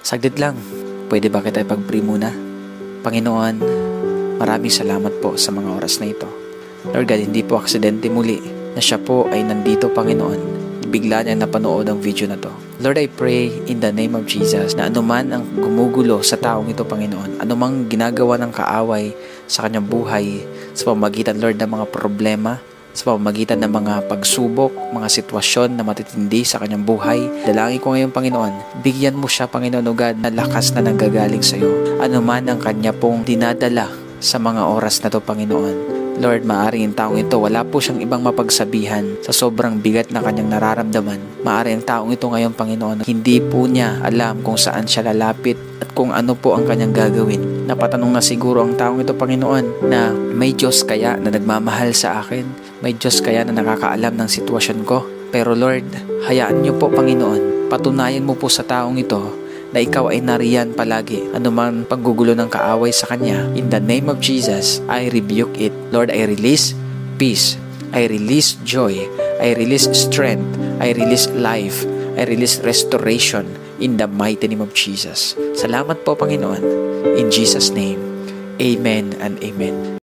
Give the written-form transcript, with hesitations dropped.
Saglit lang, pwede ba kita ipag-pray muna? Panginoon, maraming salamat po sa mga oras na ito. Lord God, hindi po aksidente muli na siya po ay nandito, Panginoon. Bigla niya napanood ang video na to. Lord, I pray in the name of Jesus na anuman ang gumugulo sa taong ito, Panginoon, anumang ginagawa ng kaaway sa kanyang buhay, sa pamamagitan, Lord, ng mga problema, sa pamamagitan ng mga pagsubok, mga sitwasyon na matitindi sa kanyang buhay. Dalangin ko ngayon, Panginoon, bigyan mo siya, Panginoon, o God, na lakas na nanggagaling sa iyo. Ano man ang kanya pong dinadala sa mga oras na to, Panginoon. Lord, maaaring ang taong ito, wala po siyang ibang mapagsabihan sa sobrang bigat na kanyang nararamdaman. Maaaring ang taong ito ngayon, Panginoon, hindi po niya alam kung saan siya lalapit at kung ano po ang kanyang gagawin. Napatanong na siguro ang taong ito, Panginoon, na may Diyos kaya na nagmamahal sa akin? May Diyos kaya na nakakaalam ng sitwasyon ko? Pero Lord, hayaan niyo po, Panginoon, patunayan mo po sa taong ito na ikaw ay nariyan palagi, anuman paggugulo ng kaaway sa kanya. In the name of Jesus, I rebuke it. Lord, I release peace. I release joy. I release strength. I release life. I release restoration in the mighty name of Jesus. Salamat po, Panginoon. In Jesus' name, amen and amen.